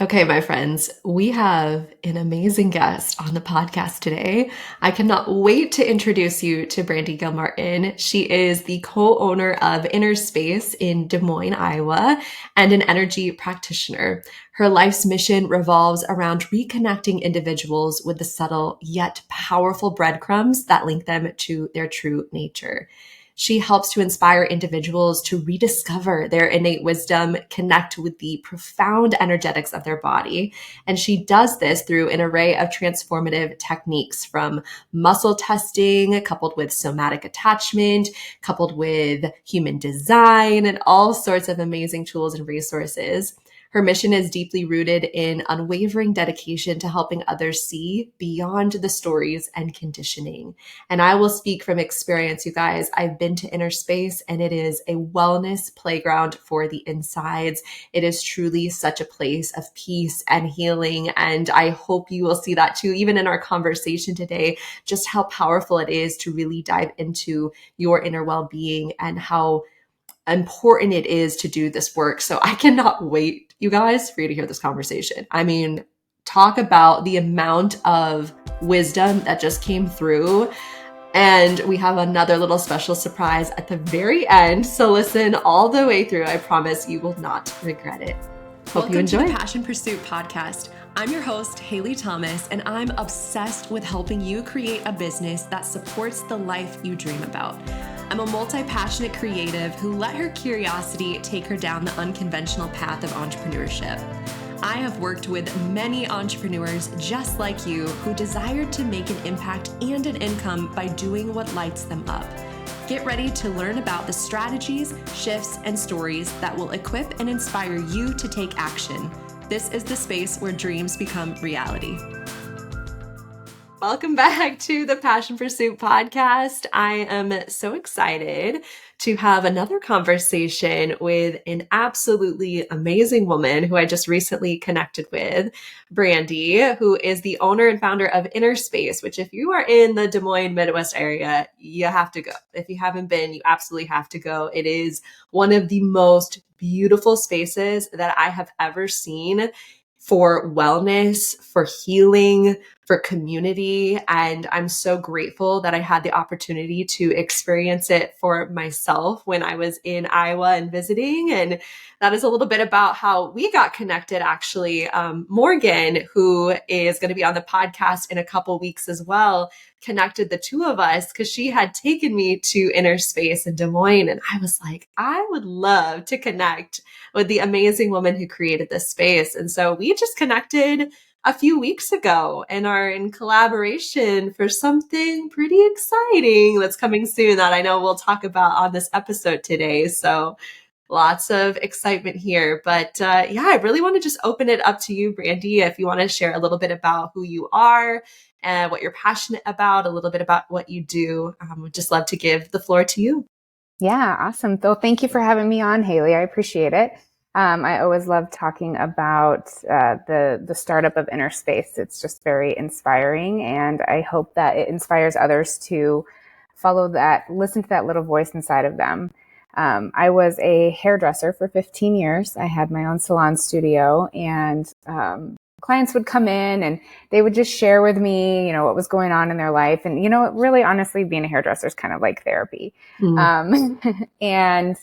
Okay, my friends, we have an amazing guest on the podcast today. I cannot wait to introduce you to Brandy Gilmartin. She is the co-owner of Inner Space in Des Moines, Iowa, and an energy practitioner. Her life's mission revolves around reconnecting individuals with the subtle yet powerful breadcrumbs that link them to their true nature. She helps to inspire individuals to rediscover their innate wisdom, connect with the profound energetics of their body. And she does this through an array of transformative techniques from muscle testing, coupled with somatic attachment, coupled with human design, and all sorts of amazing tools and resources. Her mission is deeply rooted in unwavering dedication to helping others see beyond the stories and conditioning. And I will speak from experience, you guys. I've been to Inner Space and it is a wellness playground for the insides. It is truly such a place of peace and healing. And I hope you will see that too, even in our conversation today, just how powerful it is to really dive into your inner well-being and how important it is to do this work. So I cannot wait, you guys, for you to hear this conversation. I mean, talk about the amount of wisdom that just came through. And we have another little special surprise at the very end. So listen all the way through. I promise you will not regret it. Hope you enjoy. Welcome to the Passion Pursuit podcast. I'm your host, Haley Thomas, and I'm obsessed with helping you create a business that supports the life you dream about. I'm a multi-passionate creative who let her curiosity take her down the unconventional path of entrepreneurship. I have worked with many entrepreneurs just like you who desire to make an impact and an income by doing what lights them up. Get ready to learn about the strategies, shifts, and stories that will equip and inspire you to take action. This is the space where dreams become reality. Welcome back to the Passion Pursuit podcast. I am so excited to have another conversation with an absolutely amazing woman who I just recently connected with, Brandy, who is the owner and founder of Inner Space, which if you are in the Des Moines, Midwest area, you have to go. If you haven't been, you absolutely have to go. It is one of the most beautiful spaces that I have ever seen for wellness, for healing, for community. And I'm so grateful that I had the opportunity to experience it for myself when I was in Iowa and visiting. And that is a little bit about how we got connected, actually. Morgan, who is going to be on the podcast in a couple weeks as well, connected the two of us because she had taken me to Inner Space in Des Moines. And I was like, I would love to connect with the amazing woman who created this space. And so we just connected a few weeks ago and are in collaboration for something pretty exciting that's coming soon that I know we'll talk about on this episode today. So lots of excitement here. But yeah, I really want to just open it up to you, Brandy, if you want to share a little bit about who you are and what you're passionate about, a little bit about what you do. Would just love to give the floor to you. Yeah, awesome. So thank you for having me on, Haley. I appreciate it. I always love talking about the startup of Inner Space. It's just very inspiring, and I hope that it inspires others to follow that, listen to that little voice inside of them. I was a hairdresser for 15 years. I had my own salon studio, and clients would come in and they would just share with me, what was going on in their life. And, really, honestly, being a hairdresser is kind of like therapy. And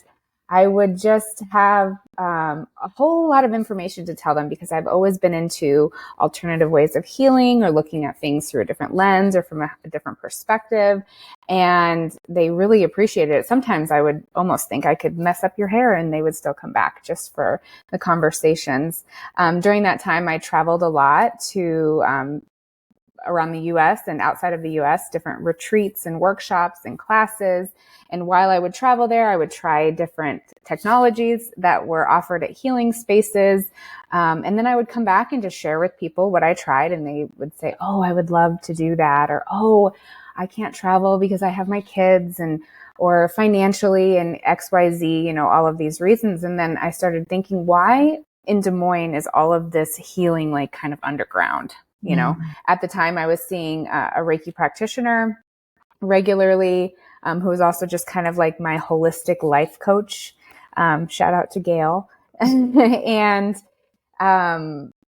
I would just have a whole lot of information to tell them because I've always been into alternative ways of healing or looking at things through a different lens or from a different perspective. And they really appreciated it. Sometimes I would almost think I could mess up your hair and they would still come back just for the conversations. During that time, I traveled a lot to around the U.S. and outside of the U.S., different retreats and workshops and classes. And while I would travel there, I would try different technologies that were offered at healing spaces. And then I would come back and just share with people what I tried. And they would say, oh, I would love to do that. Or, oh, I can't travel because I have my kids or financially and XYZ, all of these reasons. And then I started thinking, why in Des Moines is all of this healing like kind of underground? At the time I was seeing a Reiki practitioner regularly, who was also just kind of like my holistic life coach. Shout out to Gail. And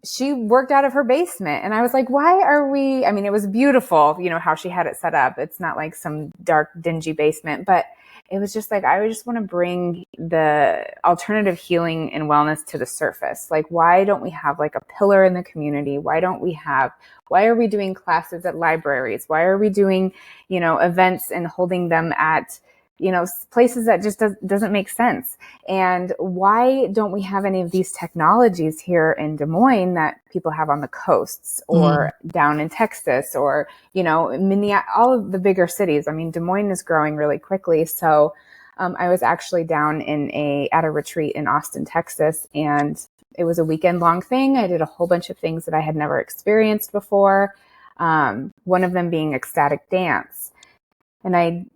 she worked out of her basement. And I was like, why are we, I mean, it was beautiful, you know, how she had it set up. It's not like some dark, dingy basement, but it was just like, I would just want to bring the alternative healing and wellness to the surface. Like, why don't we have like a pillar in the community? Why are we doing classes at libraries? Why are we doing, you know, events and holding them at, you know, places that just doesn't make sense? And why don't we have any of these technologies here in Des Moines that people have on the coasts or down in Texas or, you know, all of the bigger cities? I mean, Des Moines is growing really quickly. So I was actually down at a retreat in Austin, Texas, and it was a weekend long thing. I did a whole bunch of things that I had never experienced before. One of them being ecstatic dance. And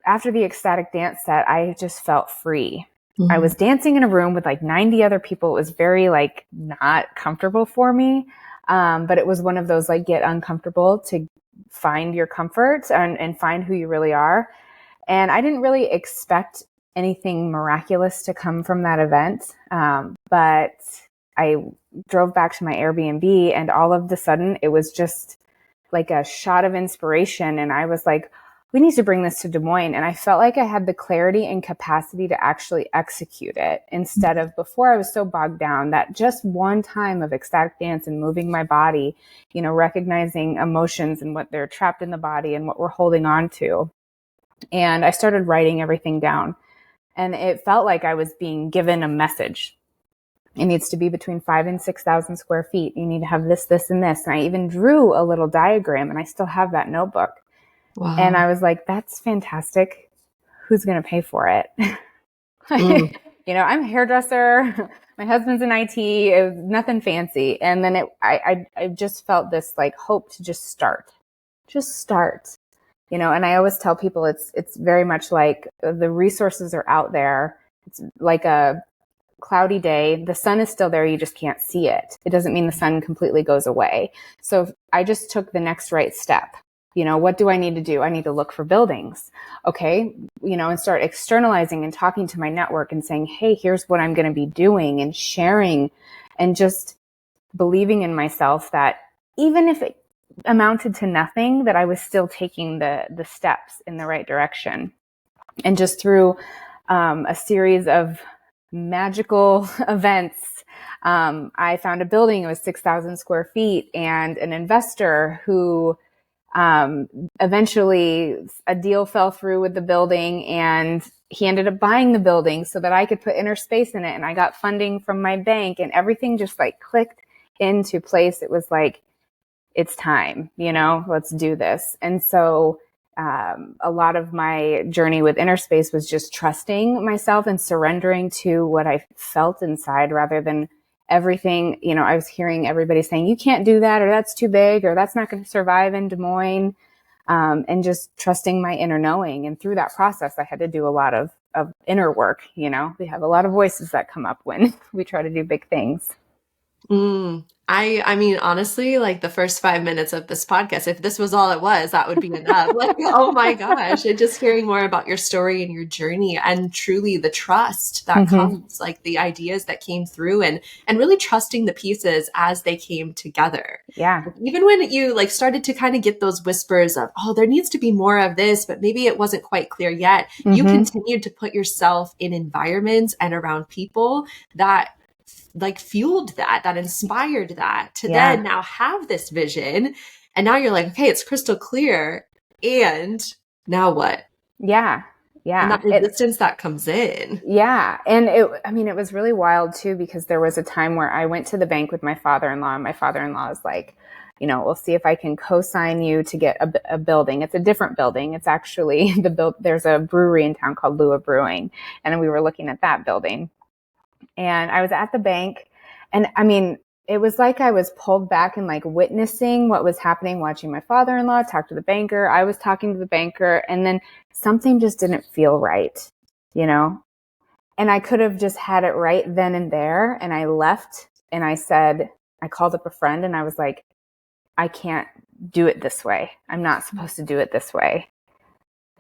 after the ecstatic dance set, I just felt free. I was dancing in a room with like 90 other people. It was very like not comfortable for me. But it was one of those like get uncomfortable to find your comfort and find who you really are. And I didn't really expect anything miraculous to come from that event. But I drove back to my Airbnb, and all of a sudden it was just like a shot of inspiration. And I was like, we need to bring this to Des Moines. And I felt like I had the clarity and capacity to actually execute it, instead of before I was so bogged down that just one time of ecstatic dance and moving my body, you know, recognizing emotions and what they're trapped in the body and what we're holding on to. And I started writing everything down, and it felt like I was being given a message. It needs to be between 5,000 and 6,000 square feet. You need to have this, this, and this. And I even drew a little diagram, and I still have that notebook. Wow. And I was like, that's fantastic. Who's going to pay for it? You know, I'm a hairdresser. My husband's in IT. It was nothing fancy. And then I just felt this like hope to just start, you know. And I always tell people it's very much like the resources are out there. It's like a cloudy day. The sun is still there. You just can't see it. It doesn't mean the sun completely goes away. So I just took the next right step. You know, what do I need to do? I need to look for buildings. Okay. You know, and start externalizing and talking to my network and saying, hey, here's what I'm going to be doing, and sharing, and just believing in myself that even if it amounted to nothing, that I was still taking the steps in the right direction. And just through a series of magical events, I found a building. It was 6,000 square feet, and an investor who eventually a deal fell through with the building, and he ended up buying the building so that I could put inner space in it. And I got funding from my bank, and everything just like clicked into place. It was like, it's time, you know, let's do this. And so a lot of my journey with inner space was just trusting myself and surrendering to what I felt inside, rather than everything. You know, I was hearing everybody saying, you can't do that, or that's too big, or that's not going to survive in Des Moines. And just trusting my inner knowing. And through that process, I had to do a lot of inner work. You know, we have a lot of voices that come up when we try to do big things. I mean, honestly, like the first 5 minutes of this podcast, if this was all it was, that would be enough. Like, oh my gosh, and just hearing more about your story and your journey, and truly the trust that comes, like the ideas that came through, and really trusting the pieces as they came together. Yeah. Even when you like started to kind of get those whispers of, oh, there needs to be more of this, but maybe it wasn't quite clear yet, you continued to put yourself in environments and around people that like fueled that inspired that to then now have this vision. And now you're like, okay, it's crystal clear. And now what? Yeah. Yeah. And that resistance that comes in. Yeah. And it was really wild too, because there was a time where I went to the bank with my father-in-law, and my father-in-law was like, you know, we'll see if I can co-sign you to get a building. It's a different building. It's actually there's a brewery in town called Lua Brewing. And we were looking at that building. And I was at the bank, and I mean, it was like I was pulled back and like witnessing what was happening, watching my father-in-law talk to the banker. I was talking to the banker, and then something just didn't feel right, you know? And I could have just had it right then and there. And I left, and I called up a friend, and I was like, I can't do it this way. I'm not supposed to do it this way.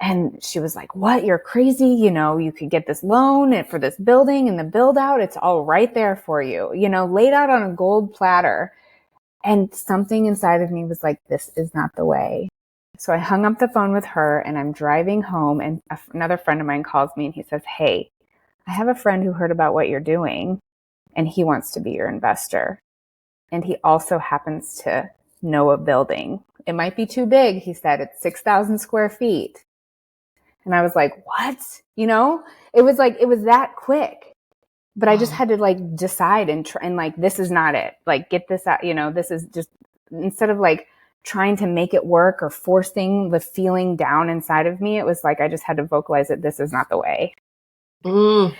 And she was like, what? You're crazy. You know, you could get this loan for this building and the build out. It's all right there for you, you know, laid out on a gold platter. And something inside of me was like, this is not the way. So I hung up the phone with her and I'm driving home and another friend of mine calls me and he says, hey, I have a friend who heard about what you're doing and he wants to be your investor. And he also happens to know a building. It might be too big. He said it's 6,000 square feet. And I was like, what? You know, it was that quick. But I just had to like decide and like, this is not it. Like, get this out, you know, this is just, instead of like trying to make it work or forcing the feeling down inside of me, it was like, I just had to vocalize it. This is not the way. Wow.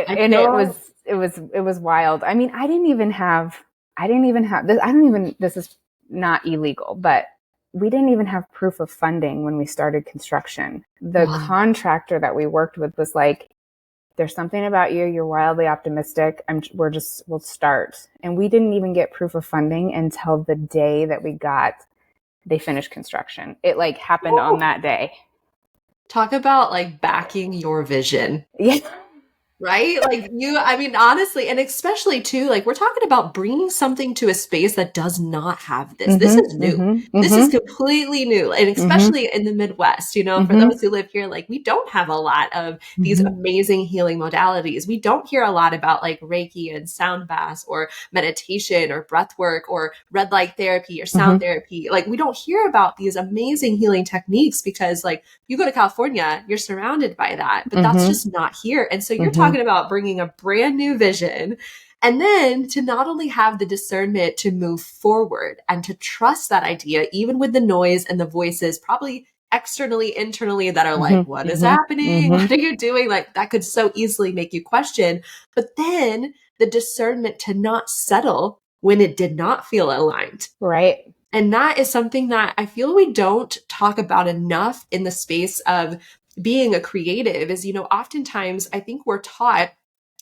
And it was wild. I mean, I didn't even have this. This is not illegal, but we didn't even have proof of funding when we started construction. The contractor that we worked with was like, there's something about you. You're wildly optimistic. We'll start. And we didn't even get proof of funding until the day that they finished construction. It like happened on that day. Talk about like backing your vision. Yeah. Right? Like I mean, honestly, and especially too, like we're talking about bringing something to a space that does not have this. This is new. This is completely new. And especially in the Midwest, you know, for those who live here, like we don't have a lot of these amazing healing modalities. We don't hear a lot about like Reiki and sound baths or meditation or breath work or red light therapy or sound therapy. Like we don't hear about these amazing healing techniques because like you go to California, you're surrounded by that, but that's just not here. And so you're talking about bringing a brand new vision and then to not only have the discernment to move forward and to trust that idea, even with the noise and the voices, probably externally, internally that are like, what is happening? What are you doing? Like that could so easily make you question, but then the discernment to not settle when it did not feel aligned. Right. And that is something that I feel we don't talk about enough in the space of being a creative is, you know, oftentimes I think we're taught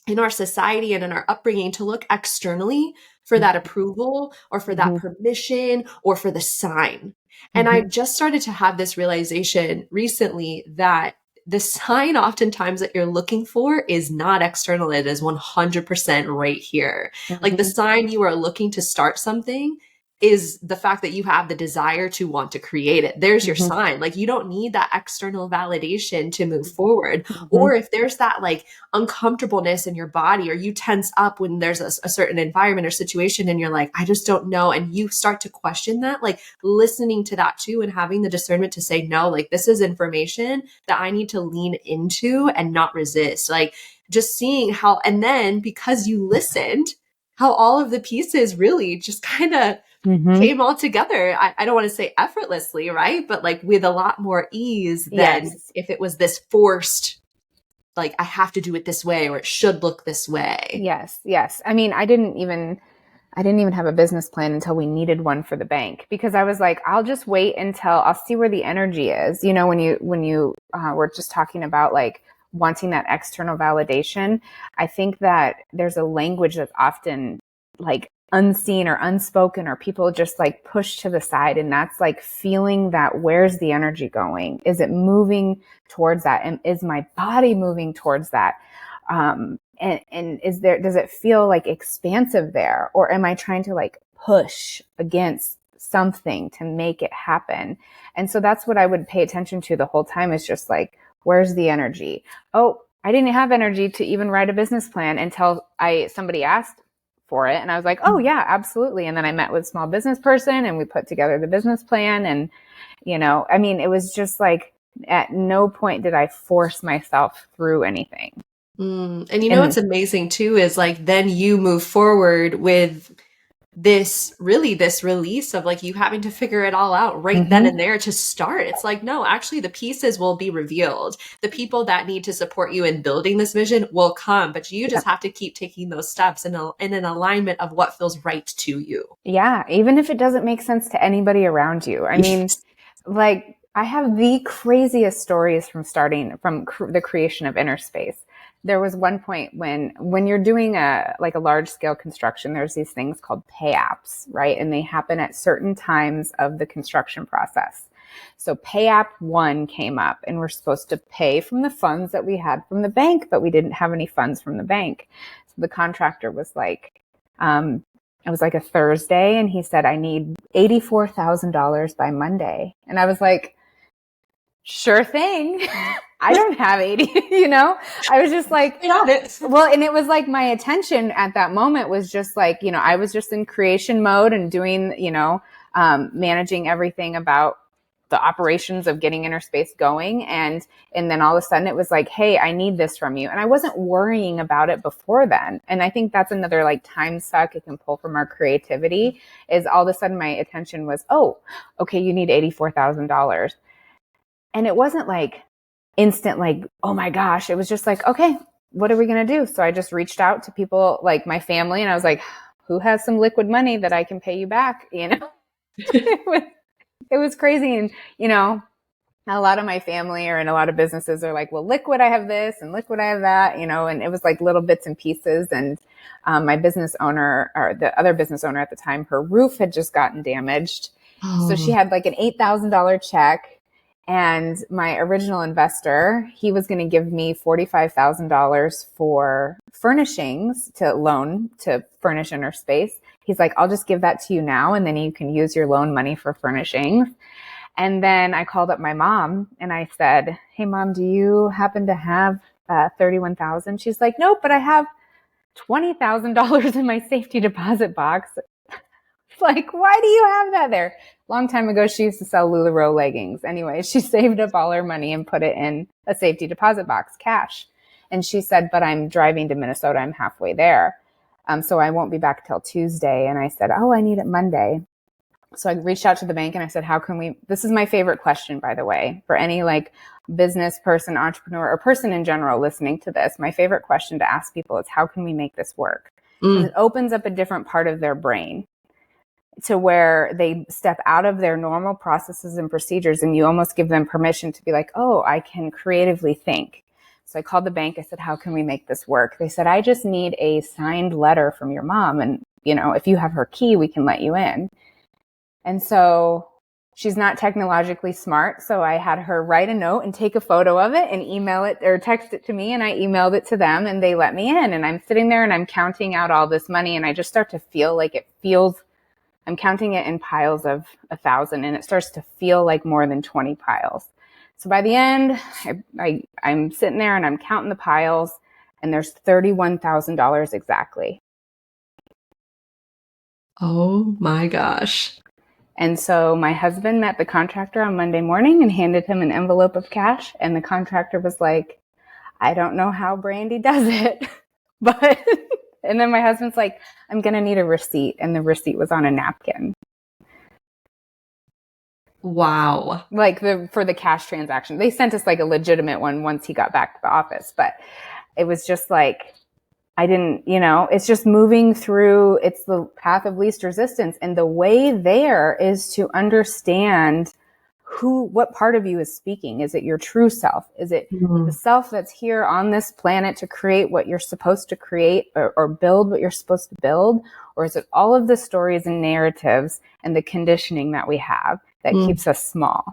in our society and in our upbringing to look externally for that approval or for that permission or for the sign. And I just started to have this realization recently that the sign oftentimes that you're looking for is not external. It is 100% right here. Like the sign you are looking to start something is the fact that you have the desire to want to create it. There's your sign. Like you don't need that external validation to move forward. Or if there's that like uncomfortableness in your body or you tense up when there's a certain environment or situation and you're like, I just don't know. And you start to question that, like listening to that too and having the discernment to say, no, like this is information that I need to lean into and not resist. Like just seeing how, and then because you listened, how all of the pieces really just kind of came all together. I don't want to say effortlessly, right? But like with a lot more ease than if it was this forced, like I have to do it this way or it should look this way. Yes. I mean, I didn't even have a business plan until we needed one for the bank because I was like, I'll just wait until I'll see where the energy is. You know, when you were just talking about like wanting that external validation, I think that there's a language that's often like unseen or unspoken or people just like push to the side. And that's like feeling that where's the energy going? Is it moving towards that? And is my body moving towards that? And does it feel like expansive there? Or am I trying to like push against something to make it happen? And so that's what I would pay attention to the whole time is just like, where's the energy? Oh, I didn't have energy to even write a business plan until somebody asked for it. And I was like, oh yeah, absolutely. And then I met with a small business person and we put together the business plan. And, you know, I mean, it was just like, at no point did I force myself through anything. And you know, what's amazing too, is like, then you move forward with this release of like you having to figure it all out right then and there to start. It's like, no, actually the pieces will be revealed. The people that need to support you in building this vision will come, but you just have to keep taking those steps in an alignment of what feels right to you. Yeah. Even if it doesn't make sense to anybody around you. I mean, like I have the craziest stories from the creation of Inner Space. There was one point when you're doing a large scale construction, there's these things called pay apps, right? And they happen at certain times of the construction process. So pay app 1 came up and we're supposed to pay from the funds that we had from the bank, but we didn't have any funds from the bank. So the contractor was like, it was like a Thursday, and he said, I need $84,000 by Monday. And I was like, sure thing. I don't have 80, I was just like, Got it. well, and it was like my attention at that moment was just like, I was just in creation mode and doing, managing everything about the operations of getting Inner Space going. And then all of a sudden it was like, hey, I need this from you. And I wasn't worrying about it before then. And I think that's another like time suck it can pull from our creativity is all of a sudden my attention was, oh, okay, you need $84,000. And it wasn't like instant, like, oh my gosh, it was just like, okay, what are we going to do? So I just reached out to people like my family and I was like, who has some liquid money that I can pay you back? It was crazy. And, a lot of my family or in a lot of businesses are like, well, liquid, I have this and liquid, I have that, and it was like little bits and pieces. And my business owner or the other business owner at the time, her roof had just gotten damaged. Oh. So she had like an $8,000 check. And my original investor, he was going to give me $45,000 for furnishings to loan to furnish Inner Space. He's like, I'll just give that to you now, and then you can use your loan money for furnishings. And then I called up my mom and I said, hey, Mom, do you happen to have $31,000? She's like, nope, but I have $20,000 in my safety deposit box. Like, why do you have that there? Long time ago, she used to sell LuLaRoe leggings. Anyway, she saved up all her money and put it in a safety deposit box, cash. And she said, but I'm driving to Minnesota. I'm halfway there. So I won't be back till Tuesday. And I said, oh, I need it Monday. So I reached out to the bank and I said, how can we, this is my favorite question, by the way, for any like business person, entrepreneur, or person in general listening to this. My favorite question to ask people is, how can we make this work? Because it opens up a different part of their brain to where they step out of their normal processes and procedures, and you almost give them permission to be like, oh, I can creatively think. So I called the bank. I said, how can we make this work? They said, I just need a signed letter from your mom. And, if you have her key, we can let you in. And so she's not technologically smart. So I had her write a note and take a photo of it and email it or text it to me. And I emailed it to them and they let me in. And I'm sitting there and I'm counting out all this money. And I just start to feel like I'm counting it in piles of 1,000, and it starts to feel like more than 20 piles. So by the end, I'm sitting there and I'm counting the piles, and there's $31,000 exactly. Oh my gosh. And so my husband met the contractor on Monday morning and handed him an envelope of cash. And the contractor was like, I don't know how Brandy does it, but... And then my husband's like, I'm going to need a receipt. And the receipt was on a napkin. Wow. Like for the cash transaction. They sent us like a legitimate one once he got back to the office. But it was just like, I didn't, it's just moving through, it's the path of least resistance. And the way there is to understand what part of you is speaking. Is it your true self? Is it the self that's here on this planet to create what you're supposed to create or build what you're supposed to build? Or is it all of the stories and narratives and the conditioning that we have that keeps us small?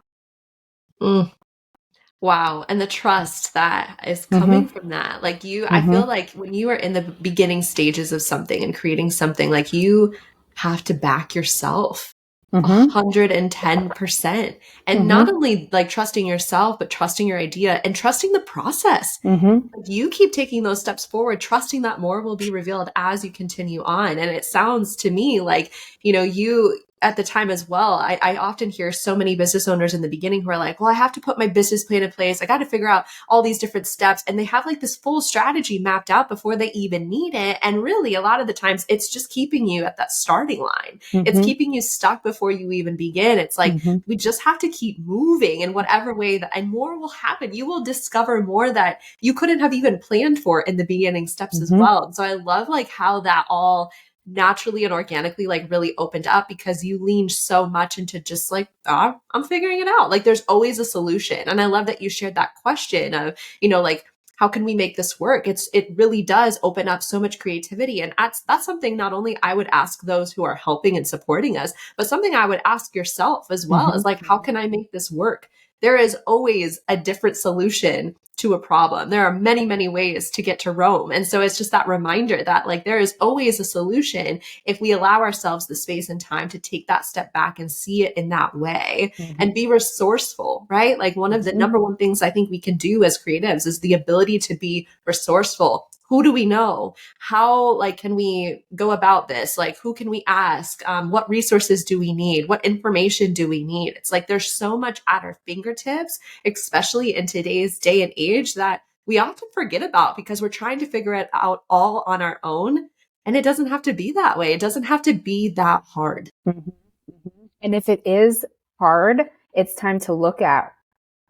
Wow. And the trust that is coming from that. Like I feel like when you are in the beginning stages of something and creating something, like you have to back yourself 110%. And not only like trusting yourself, but trusting your idea and trusting the process. Like you keep taking those steps forward, trusting that more will be revealed as you continue on. And it sounds to me like, you at the time as well, I often hear so many business owners in the beginning who are like, well, I have to put my business plan in place. I got to figure out all these different steps. And they have like this full strategy mapped out before they even need it. And really, a lot of the times it's just keeping you at that starting line. It's keeping you stuck before you even begin. It's like, we just have to keep moving in whatever way and more will happen. You will discover more that you couldn't have even planned for in the beginning steps as well. And so I love like how that all naturally and organically like really opened up because you leaned so much into just like, I'm figuring it out. Like there's always a solution. And I love that you shared that question of, like how can we make this work? It really does open up so much creativity. And that's something not only I would ask those who are helping and supporting us, but something I would ask yourself as well, is like, how can I make this work? There is always a different solution to a problem. There are many, many ways to get to Rome. And so it's just that reminder that like there is always a solution if we allow ourselves the space and time to take that step back and see it in that way and be resourceful, right? Like one of the number one things I think we can do as creatives is the ability to be resourceful. Who do we know? How like can we go about this? Like who can we ask? What resources do we need? What information do we need? It's like there's so much at our fingertips, especially in today's day and age, that we often forget about because we're trying to figure it out all on our own. And it doesn't have to be that way. It doesn't have to be that hard. And if it is hard, it's time to look at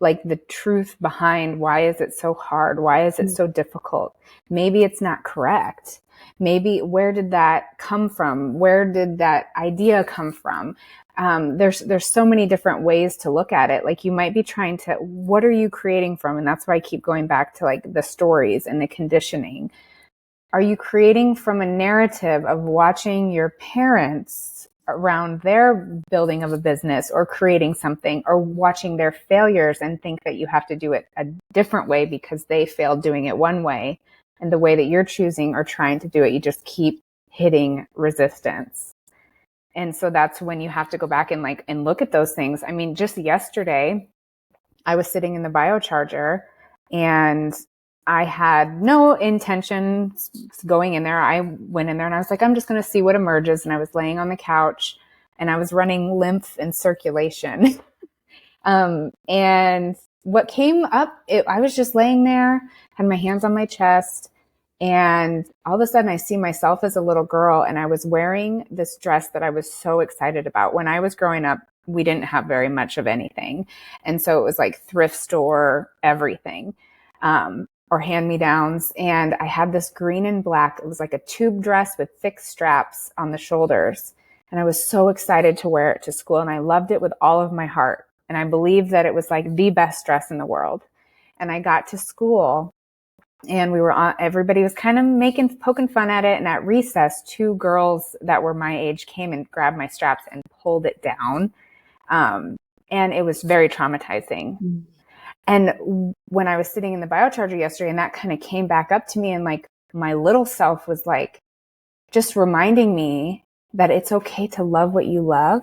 like the truth behind why is it so hard? Why is it so difficult? Maybe it's not correct. Maybe where did that come from? Where did that idea come from? There's so many different ways to look at it. Like you might be trying to, what are you creating from? And that's why I keep going back to like the stories and the conditioning. Are you creating from a narrative of watching your parents around their building of a business or creating something, or watching their failures and think that you have to do it a different way because they failed doing it one way, and the way that you're choosing or trying to do it, you just keep hitting resistance? And so that's when you have to go back and look at those things. I mean, just yesterday I was sitting in the biocharger and I had no intention going in there. I went in there and I was like, I'm just going to see what emerges. And I was laying on the couch and I was running lymph and circulation. And what came up, I was just laying there, had my hands on my chest. And all of a sudden I see myself as a little girl, and I was wearing this dress that I was so excited about. When I was growing up, we didn't have very much of anything. And so it was like thrift store, everything. Or hand-me-downs. And I had this green and black, it was like a tube dress with thick straps on the shoulders. And I was so excited to wear it to school. And I loved it with all of my heart. And I believed that it was like the best dress in the world. And I got to school and everybody was kind of poking fun at it. And at recess, two girls that were my age came and grabbed my straps and pulled it down. And it was very traumatizing. And when I was sitting in the biocharger yesterday, and that kind of came back up to me, and like my little self was like, just reminding me that it's okay to love what you love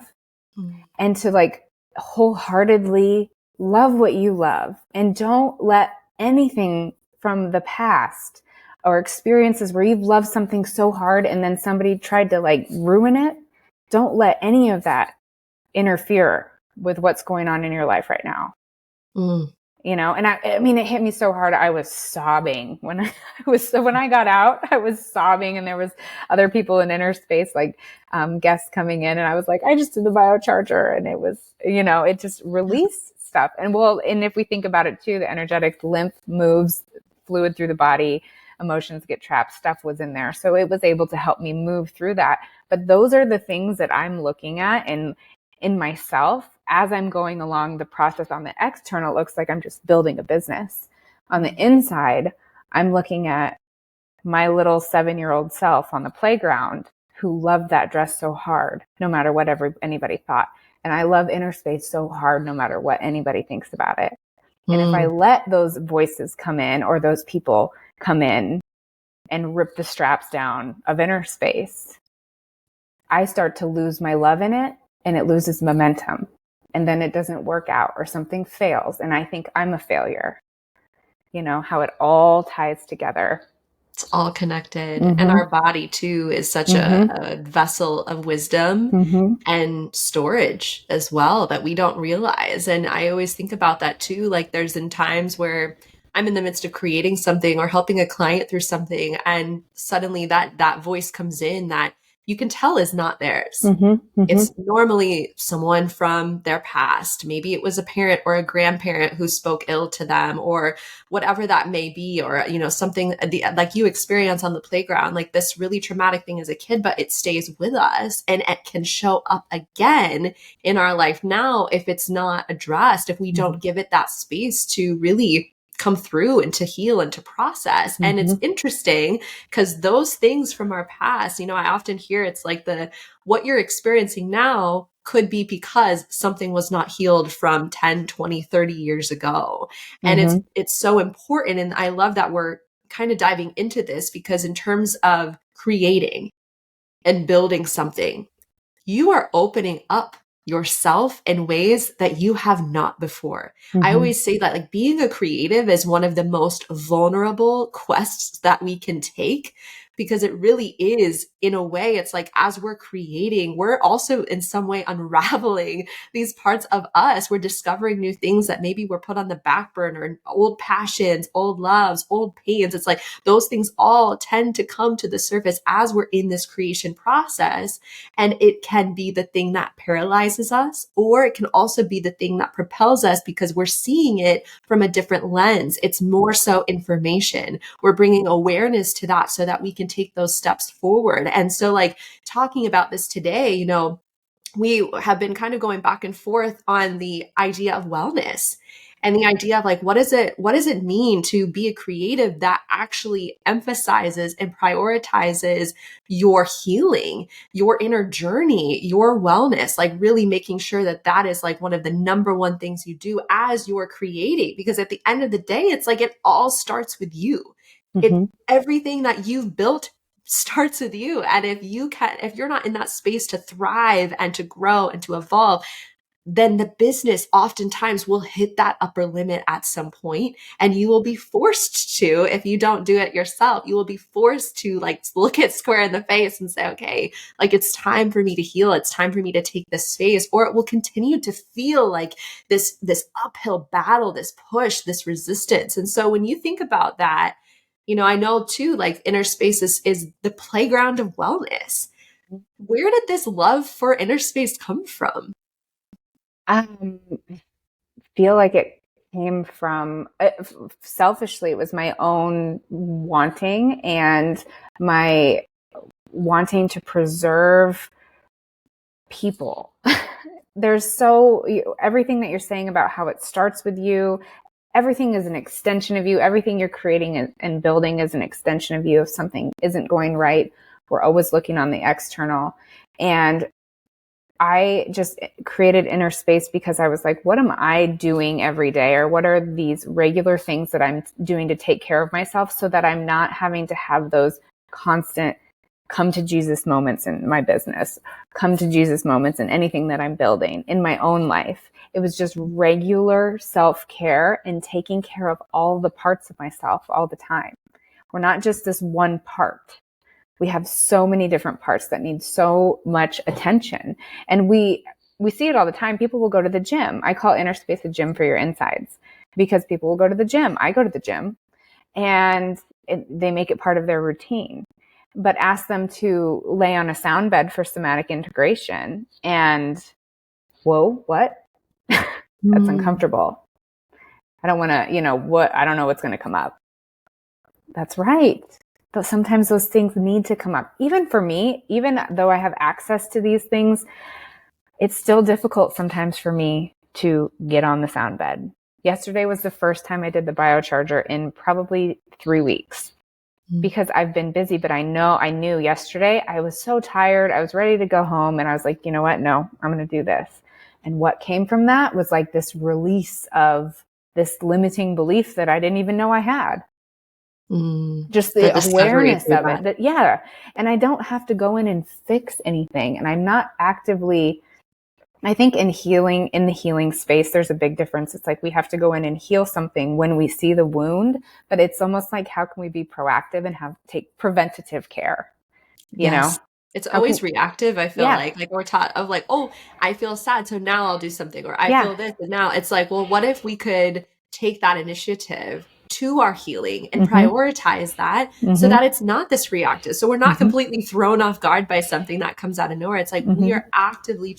and to like wholeheartedly love what you love. And don't let anything from the past or experiences where you've loved something so hard and then somebody tried to like ruin it. Don't let any of that interfere with what's going on in your life right now. You know, and I mean, it hit me so hard. I was sobbing when I got out. I was sobbing, and there was other people in inner space, like guests coming in, and I was like, I just did the biocharger, and it was, you know, it just released stuff. And if we think about it too, the energetic lymph moves fluid through the body, emotions get trapped, stuff was in there, so it was able to help me move through that. But those are the things that I'm looking at in myself. As I'm going along the process on the external, it looks like I'm just building a business. On the inside, I'm looking at my little 7-year-old self on the playground who loved that dress so hard, no matter what anybody thought. And I love inner space so hard, no matter what anybody thinks about it. And if I let those voices come in, or those people come in and rip the straps down of inner space, I start to lose my love in it, and it loses momentum. And then it doesn't work out, or something fails, and I think I'm a failure. You know, how it all ties together. It's all connected. And our body too is such a vessel of wisdom and storage as well that we don't realize. And I always think about that too. Like there's in times where I'm in the midst of creating something or helping a client through something, and suddenly that voice comes in that you can tell is not theirs. It's normally someone from their past. Maybe it was a parent or a grandparent who spoke ill to them, or whatever that may be, or, you know, something like you experience on the playground, like this really traumatic thing as a kid, but it stays with us and it can show up again in our life now if it's not addressed, if we don't give it that space to really come through and to heal and to process. Mm-hmm. And it's interesting because those things from our past, I often hear it's like what you're experiencing now could be because something was not healed from 10, 20, 30 years ago. And Mm-hmm. it's so important. And I love that we're kind of diving into this because in terms of creating and building something, you are opening up yourself in ways that you have not before. Mm-hmm. I always say that like being a creative is one of the most vulnerable quests that we can take because it really is, in a way, it's like as we're creating, we're also in some way unraveling these parts of us. We're discovering new things that maybe were put on the back burner, old passions, old loves, old pains. It's like those things all tend to come to the surface as we're in this creation process. And it can be the thing that paralyzes us, or it can also be the thing that propels us because we're seeing it from a different lens. It's more so information. We're bringing awareness to that so that we can take those steps forward. And so like talking about this today, we have been kind of going back and forth on the idea of wellness and the idea of like, what does it mean to be a creative that actually emphasizes and prioritizes your healing, your inner journey, your wellness, like really making sure that that is like one of the number one things you do as you're creating. Because at the end of the day, it's like, it all starts with you. Mm-hmm. Everything that you've built starts with you. And if you're not in that space to thrive and to grow and to evolve, then the business oftentimes will hit that upper limit at some point, and you will be forced to, if you don't do it yourself, you will be forced to like look it square in the face and say, okay, like it's time for me to heal. It's time for me to take this space, or it will continue to feel like this uphill battle, this push, this resistance. And so when you think about that, I know too, like inner space is the playground of wellness. Where did this love for inner space come from? I feel like it came from, selfishly, it was my own wanting and my wanting to preserve people. Everything that you're saying about how it starts with you, everything is an extension of you. Everything you're creating and building is an extension of you. If something isn't going right, we're always looking on the external. And I just created inner space because I was like, what am I doing every day? Or what are these regular things that I'm doing to take care of myself so that I'm not having to have those constant come to Jesus moments in my business, come to Jesus moments in anything that I'm building in my own life. It was just regular self-care and taking care of all the parts of myself all the time. We're not just this one part. We have so many different parts that need so much attention. And we see it all the time. People will go to the gym. I call inner space a gym for your insides because people will go to the gym. I go to the gym and they make it part of their routine. But ask them to lay on a sound bed for somatic integration and, whoa, what? That's uncomfortable. I don't want to, I don't know what's going to come up. That's right. But sometimes those things need to come up. Even for me, even though I have access to these things, it's still difficult sometimes for me to get on the sound bed. Yesterday was the first time I did the biocharger in probably 3 weeks. Because I've been busy, but I knew yesterday I was so tired. I was ready to go home and I was like, you know what? No, I'm going to do this. And what came from that was like this release of this limiting belief that I didn't even know I had. Just the awareness of it. Yeah. And I don't have to go in and fix anything. And I'm not actively, I think in the healing space, there's a big difference. It's like we have to go in and heal something when we see the wound, but it's almost like, how can we be proactive and take preventative care? You know? It's always reactive. I feel like we're taught of like, oh, I feel sad, so now I'll do something, or I feel this, and now it's like, well, what if we could take that initiative to our healing and prioritize that so that it's not this reactive. So we're not completely thrown off guard by something that comes out of nowhere. It's like we are actively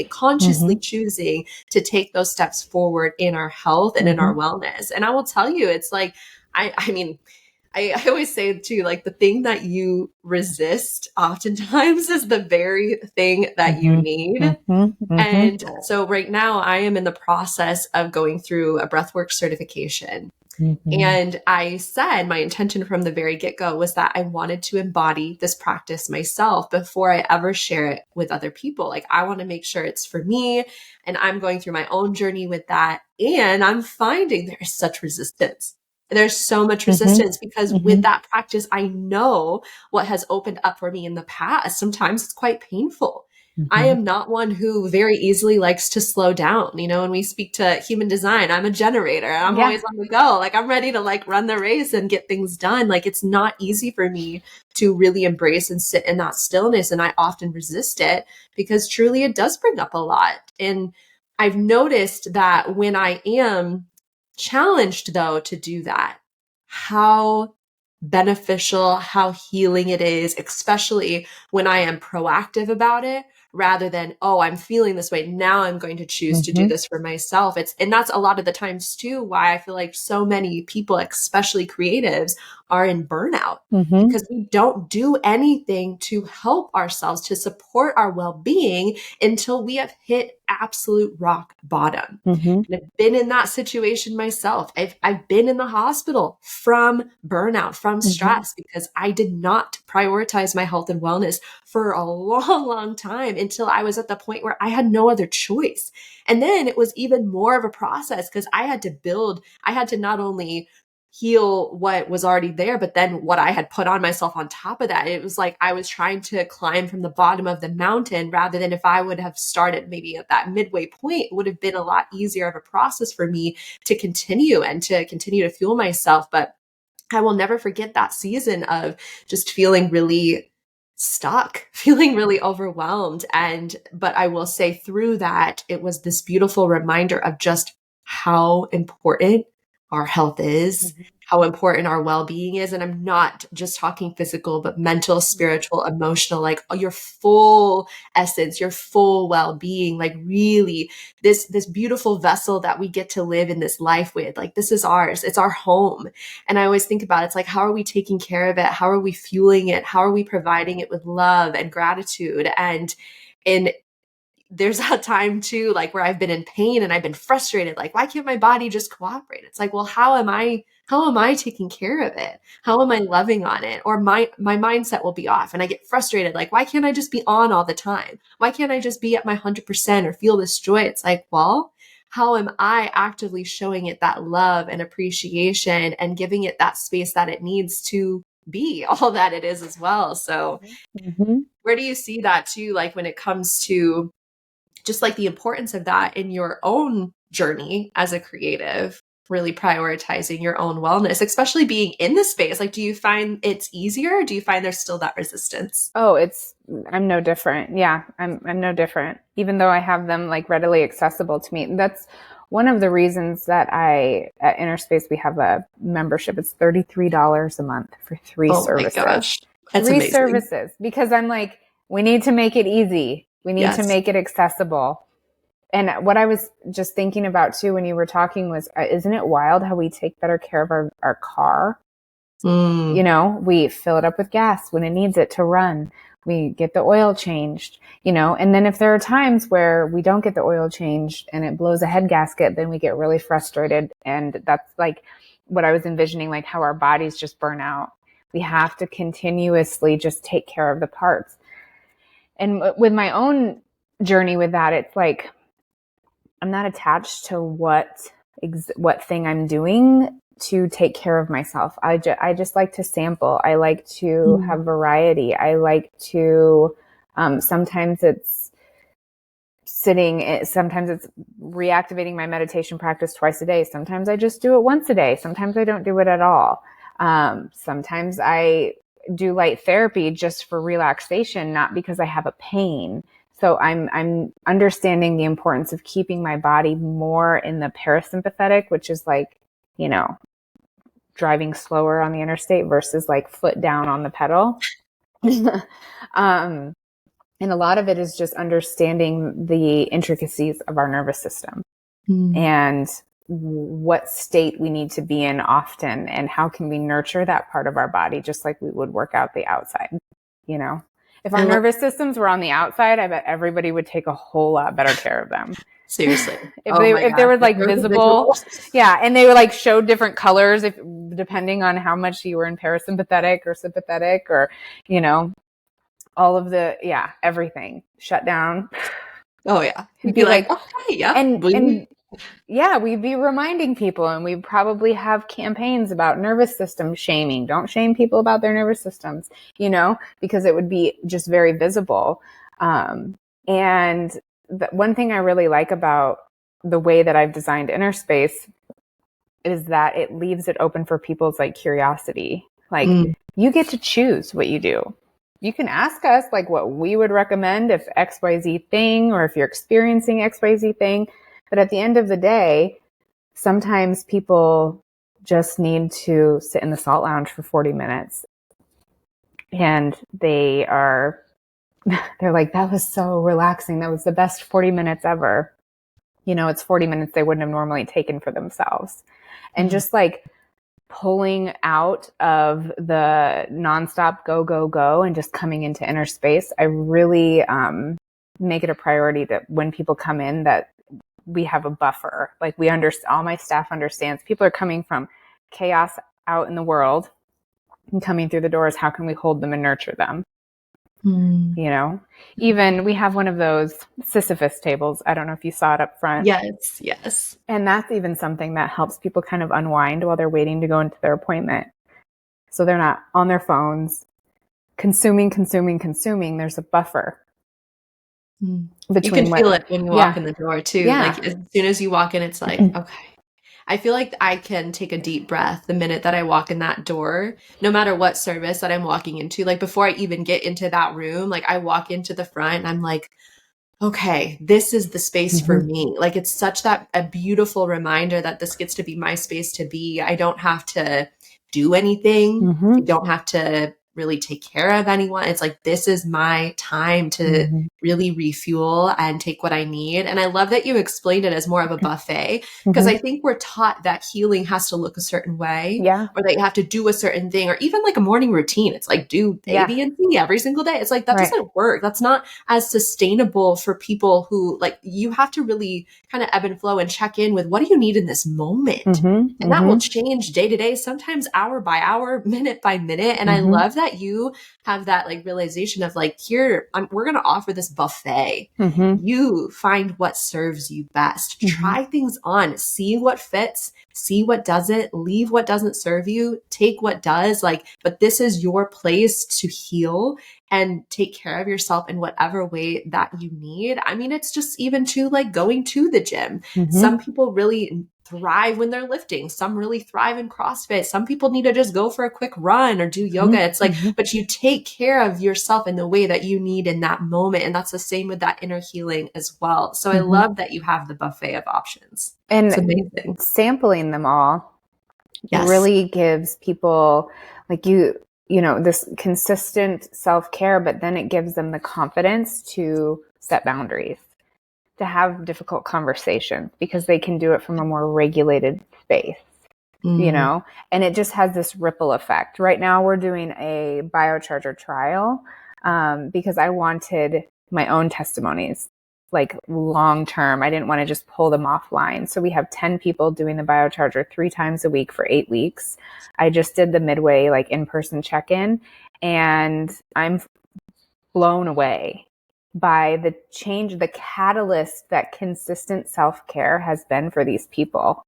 consciously choosing to take those steps forward in our health and in our wellness. And I will tell you, it's like, I mean, I always say too, like the thing that you resist oftentimes is the very thing that you need. And so right now I am in the process of going through a breathwork certification. And I said my intention from the very get-go was that I wanted to embody this practice myself before I ever share it with other people. Like, I want to make sure it's for me, and I'm going through my own journey with that. And I'm finding there's such resistance. There's so much resistance because with that practice, I know what has opened up for me in the past. Sometimes it's quite painful. I am not one who very easily likes to slow down. You know, when we speak to human design, I'm a generator. I'm always on the go. Like, I'm ready to like run the race and get things done. Like, it's not easy for me to really embrace and sit in that stillness. And I often resist it because truly it does bring up a lot. And I've noticed that when I am challenged though to do that, how beneficial, how healing it is, especially when I am proactive about it rather than, oh, I'm feeling this way. Now I'm going to choose to do this for myself. And that's a lot of the times too, why I feel like so many people, especially creatives, are in burnout because we don't do anything to help ourselves, to support our well-being until we have hit absolute rock bottom. And I've been in that situation myself. I've been in the hospital from burnout, from stress, because I did not prioritize my health and wellness for a long, long time until I was at the point where I had no other choice. And then it was even more of a process because I had to not only heal what was already there, but then what I had put on myself on top of that. It was like I was trying to climb from the bottom of the mountain rather than if I would have started maybe at that midway point, it would have been a lot easier of a process for me to continue to fuel myself. But I will never forget that season of just feeling really stuck, feeling really overwhelmed. But I will say through that, it was this beautiful reminder of just how important our health is, how important our well-being is. And I'm not just talking physical, but mental, spiritual, emotional, like your full essence, your full well-being, like really this beautiful vessel that we get to live in this life with. Like, this is ours. It's our home. And I always think about it's like, how are we taking care of it? How are we fueling it? How are we providing it with love and gratitude? And there's that time too, like where I've been in pain and I've been frustrated. Like, why can't my body just cooperate? It's like, well, how am I taking care of it? How am I loving on it? Or my mindset will be off and I get frustrated. Like, why can't I just be on all the time? Why can't I just be at my 100% or feel this joy? It's like, well, how am I actively showing it that love and appreciation and giving it that space that it needs to be all that it is as well? So where do you see that too? Like, when it comes to just like the importance of that in your own journey as a creative, really prioritizing your own wellness, especially being in the space. Like, do you find it's easier or do you find there's still that resistance? Oh, I'm no different. Yeah, I'm no different. Even though I have them like readily accessible to me. That's one of the reasons that at Inner Space, we have a membership. It's $33 a month for 3 services. Oh my gosh. That's 3 amazing. services, because I'm like, we need to make it easy. We need to make it accessible. And what I was just thinking about too, when you were talking was, isn't it wild how we take better care of our car? You know, we fill it up with gas when it needs it to run. We get the oil changed, you know, and then if there are times where we don't get the oil changed and it blows a head gasket, then we get really frustrated. And that's like what I was envisioning, like how our bodies just burn out. We have to continuously just take care of the parts. And with my own journey with that, it's like, I'm not attached to what thing I'm doing to take care of myself. I just like to sample. I like to have variety. I like to, sometimes it's sometimes it's reactivating my meditation practice twice a day. Sometimes I just do it once a day. Sometimes I don't do it at all. Sometimes I do light therapy just for relaxation, not because I have a pain. So I'm understanding the importance of keeping my body more in the parasympathetic, which is like, you know, driving slower on the interstate versus like foot down on the pedal. And a lot of it is just understanding the intricacies of our nervous system and what state we need to be in often and how can we nurture that part of our body just like we would work out the outside, you know? If our nervous systems were on the outside, I bet everybody would take a whole lot better care of them. Seriously. If they were like visible. Yeah. And they were like showed different colors depending on how much you were in parasympathetic or sympathetic or, all of everything shut down. Oh yeah. You'd be like, okay, yeah. And yeah, we'd be reminding people, and we'd probably have campaigns about nervous system shaming. Don't shame people about their nervous systems, because it would be just very visible. And one thing I really like about the way that I've designed Inner Space is that it leaves it open for people's like curiosity. Like you get to choose what you do. You can ask us like what we would recommend if XYZ thing, or if you're experiencing XYZ thing. But at the end of the day, sometimes people just need to sit in the salt lounge for 40 minutes. And they're like, that was so relaxing. That was the best 40 minutes ever. It's 40 minutes they wouldn't have normally taken for themselves. And just like pulling out of the nonstop go, go, go and just coming into Inner Space, I really make it a priority that when people come in that we have a buffer. Like all my staff understands people are coming from chaos out in the world and coming through the doors. How can we hold them and nurture them? Even we have one of those Sisyphus tables. I don't know if you saw it up front. Yes. And that's even something that helps people kind of unwind while they're waiting to go into their appointment. So they're not on their phones, consuming. There's a buffer. Between you can feel it when you walk in the door too. Yeah. Like as soon as you walk in, it's like, okay. I feel like I can take a deep breath the minute that I walk in that door, no matter what service that I'm walking into. Like before I even get into that room, like I walk into the front and I'm like, okay, this is the space for me. Like it's such a beautiful reminder that this gets to be my space to be. I don't have to do anything. I don't have to really take care of anyone. It's like, this is my time to really refuel and take what I need. And I love that you explained it as more of a buffet, because I think we're taught that healing has to look a certain way, or that you have to do a certain thing, or even like a morning routine. It's like, do A, B, and C every single day. It's like, that doesn't work. That's not as sustainable for people who like, you have to really kind of ebb and flow and check in with what do you need in this moment? And that will change day to day, sometimes hour by hour, minute by minute. And I love that you have that like realization of like, we're going to offer this buffet. You find what serves you best. Try things on, see what fits, see what doesn't, leave what doesn't serve you, take what does. Like, but this is your place to heal and take care of yourself in whatever way that you need. I mean, it's just even to like going to the gym. Some people really thrive when they're lifting. Some really thrive in CrossFit. Some people need to just go for a quick run or do yoga. It's like, but you take care of yourself in the way that you need in that moment. And that's the same with that inner healing as well. So I love that you have the buffet of options. And it's amazing. Sampling them all really gives people like this consistent self-care, but then it gives them the confidence to set boundaries, to have difficult conversations, because they can do it from a more regulated space, and it just has this ripple effect. Right now we're doing a biocharger trial because I wanted my own testimonies, like long term. I didn't want to just pull them offline. So we have 10 people doing the biocharger 3 times a week for 8 weeks. I just did the midway, like in-person check-in, and I'm blown away by the change, the catalyst that consistent self-care has been for these people.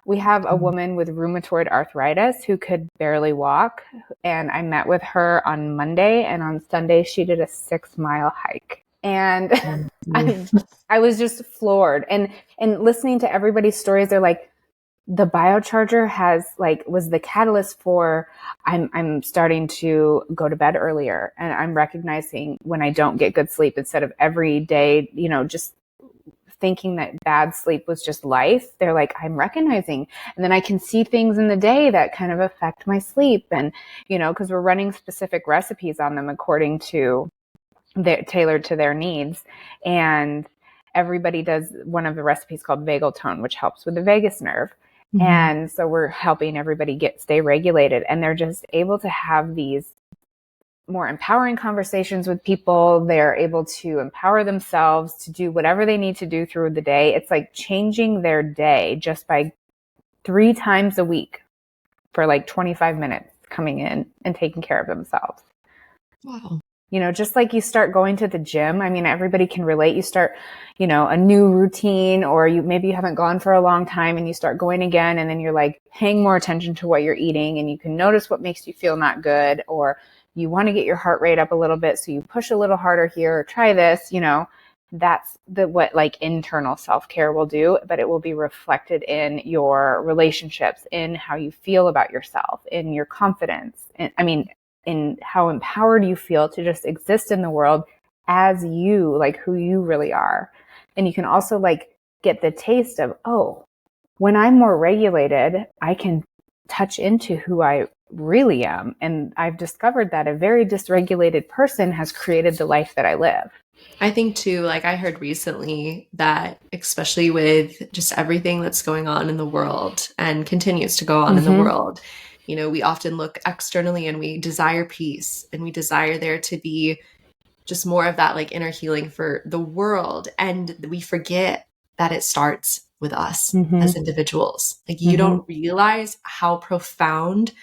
We have a woman with rheumatoid arthritis who could barely walk, and I met with her on Monday, and on Sunday she did a 6-mile hike. And I was just floored. And listening to everybody's stories, they're like, the biocharger was the catalyst for I'm starting to go to bed earlier, and I'm recognizing when I don't get good sleep, instead of every day, just thinking that bad sleep was just life. They're like, I'm recognizing, and then I can see things in the day that kind of affect my sleep. And, because we're running specific recipes on them according to tailored to their needs. And everybody does one of the recipes called vagal tone, which helps with the vagus nerve. And so we're helping everybody stay regulated, and they're just able to have these more empowering conversations with people. They're able to empower themselves to do whatever they need to do through the day. It's like changing their day just by 3 times a week for like 25 minutes coming in and taking care of themselves. Wow. Just like you start going to the gym. I mean, everybody can relate. You start, a new routine, or maybe you haven't gone for a long time and you start going again, and then you're like paying more attention to what you're eating, and you can notice what makes you feel not good, or you want to get your heart rate up a little bit. So you push a little harder here, or try this, that's what like internal self-care will do, but it will be reflected in your relationships, in how you feel about yourself, in your confidence. In how empowered you feel to just exist in the world as you, like who you really are. And you can also like get the taste of, oh, when I'm more regulated, I can touch into who I really am. And I've discovered that a very dysregulated person has created the life that I live. I think too, like I heard recently that especially with just everything that's going on in the world and continues to go on in the world, we often look externally and we desire peace, and we desire there to be just more of that like inner healing for the world. And we forget that it starts with us as individuals. Like you don't realize how profound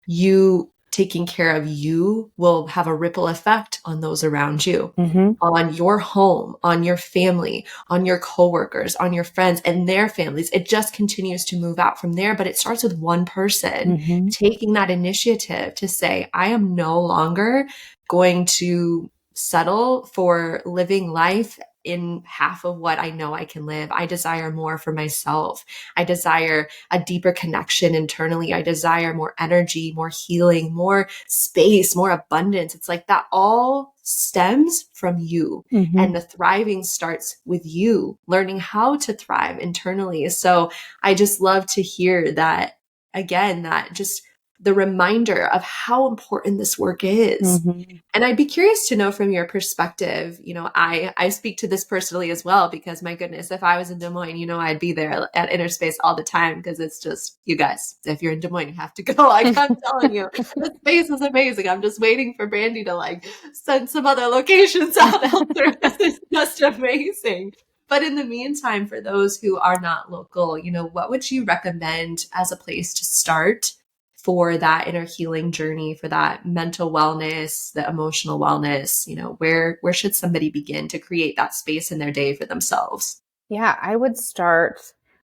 you taking care of you will have a ripple effect on those around you, on your home, on your family, on your coworkers, on your friends and their families. It just continues to move out from there. But it starts with one person taking that initiative to say, I am no longer going to settle for living life in half of what I know I can live. I desire more for myself. I desire a deeper connection internally. I desire more energy, more healing, more space, more abundance. It's like that all stems from you. And the thriving starts with you learning how to thrive internally. So I just love to hear that again, that just the reminder of how important this work is. And I'd be curious to know from your perspective, I speak to this personally as well, because my goodness, if I was in Des Moines, I'd be there at Inner Space all the time, because it's just, you guys, if you're in Des Moines, you have to go. Like I'm telling you, the space is amazing. I'm just waiting for Brandy to like send some other locations out there, because it's just amazing. But in the meantime, for those who are not local, what would you recommend as a place to start for that inner healing journey, for that mental wellness, the emotional wellness? Where should somebody begin to create that space in their day for themselves? Yeah, I would start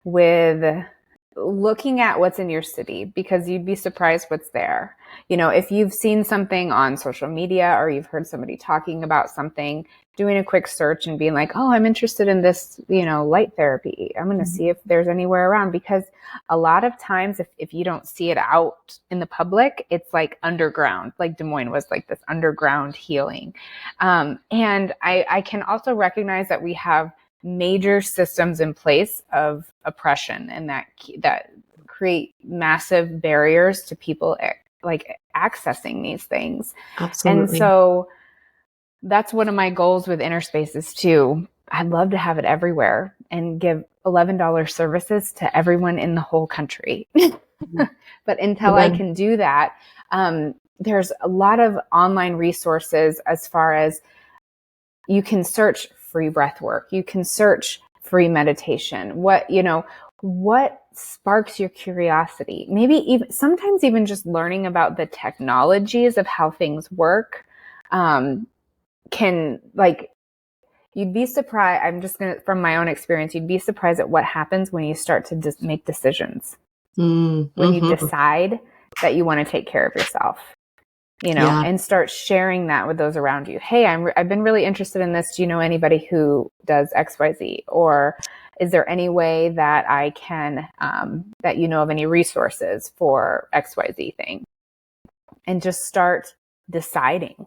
with looking at what's in your city, because you'd be surprised what's there. If you've seen something on social media, or you've heard somebody talking about something, doing a quick search and being like, oh, I'm interested in this, light therapy. I'm going to see if there's anywhere around, because a lot of times if you don't see it out in the public, it's like underground, like Des Moines was like this underground healing. And I can also recognize that we have major systems in place of oppression, and that create massive barriers to people like accessing these things. Absolutely. And so that's one of my goals with Inner Spaces too. I'd love to have it everywhere and give $11 services to everyone in the whole country. But until I can do that, there's a lot of online resources, as far as you can search free breath work. You can search free meditation. What sparks your curiosity? Maybe even sometimes even just learning about the technologies of how things work can, like, you'd be surprised. I'm just going to, from my own experience, you'd be surprised at what happens when you start to just make decisions. When you decide that you want to take care of yourself. And start sharing that with those around you. Hey, I've been really interested in this. Do you know anybody who does XYZ? Or is there any way that I can, that of any resources for XYZ thing? And just start deciding,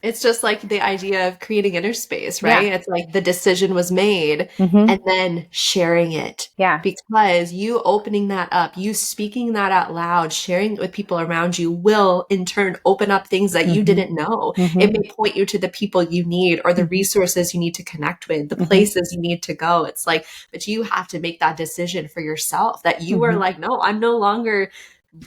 It's just like the idea of creating inner space, right? Yeah. It's like the decision was made and then sharing it. Yeah. Because you opening that up, you speaking that out loud, sharing it with people around you will in turn open up things that you didn't know. It may point you to the people you need, or the resources you need to connect with, the places you need to go. It's like, but you have to make that decision for yourself, that you are like, no, I'm no longer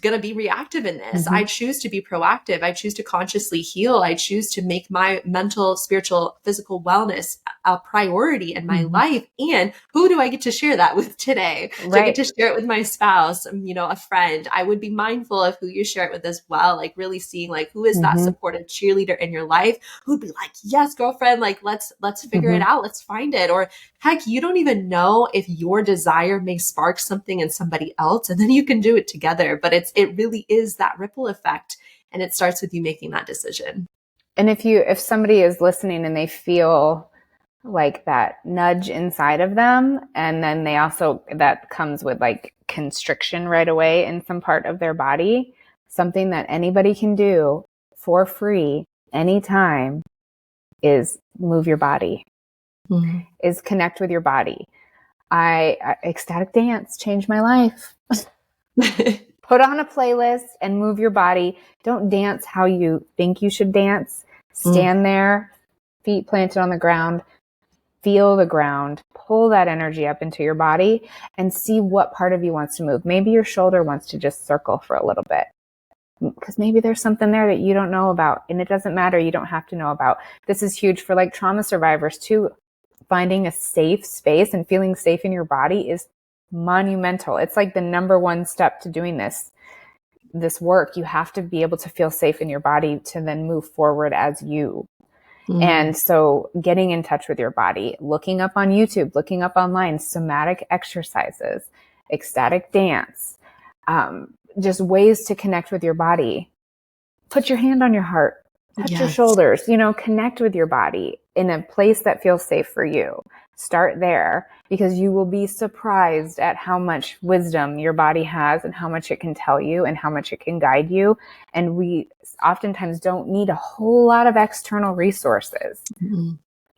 going to be reactive in this. Mm-hmm. I choose to be proactive. I choose to consciously heal. I choose to make my mental, spiritual, physical wellness a priority in my Mm-hmm. life. And who do I get to share that with today? Do I get to share it with my spouse, a friend? I would be mindful of who you share it with as well. Like really seeing like, who is that Mm-hmm. supportive cheerleader in your life who'd be like, yes, girlfriend, like let's figure it out. Let's find it. Or heck, you don't even know if your desire may spark something in somebody else, and then you can do it together. But it really is that ripple effect, and it starts with you making that decision. And if somebody is listening and they feel like that nudge inside of them, and then they also, that comes with like constriction right away in some part of their body, something that anybody can do for free anytime is move your body, is connect with your body. Ecstatic dance changed my life. Put on a playlist and move your body. Don't dance how you think you should dance. Stand there, feet planted on the ground, feel the ground, pull that energy up into your body and see what part of you wants to move. Maybe your shoulder wants to just circle for a little bit, because maybe there's something there that you don't know about, and it doesn't matter. You don't have to know about. This is huge for like trauma survivors too. Finding a safe space and feeling safe in your body is monumental. It's like the number one step to doing this work. You have to be able to feel safe in your body to then move forward as you. And so getting in touch with your body, looking up on YouTube, looking up online, somatic exercises, ecstatic dance, just ways to connect with your body. Put your hand on your heart, touch your shoulders, connect with your body in a place that feels safe for you. Start there, because you will be surprised at how much wisdom your body has and how much it can tell you and how much it can guide you. And we oftentimes don't need a whole lot of external resources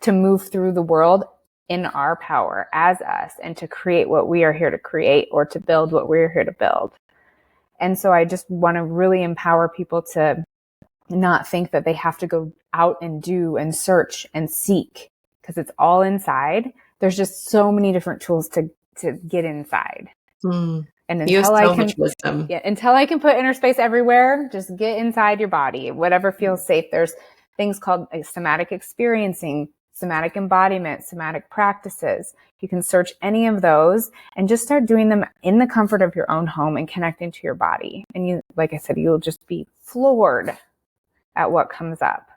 to move through the world in our power as us, and to create what we are here to create, or to build what we're here to build. And so I just want to really empower people to not think that they have to go out and do and search and seek, because it's all inside. There's just so many different tools to get inside. And until I can put inner space everywhere, just get inside your body, whatever feels safe. There's things called somatic experiencing, somatic embodiment, somatic practices. You can search any of those and just start doing them in the comfort of your own home and connecting to your body. And you, like I said, you'll just be floored at what comes up.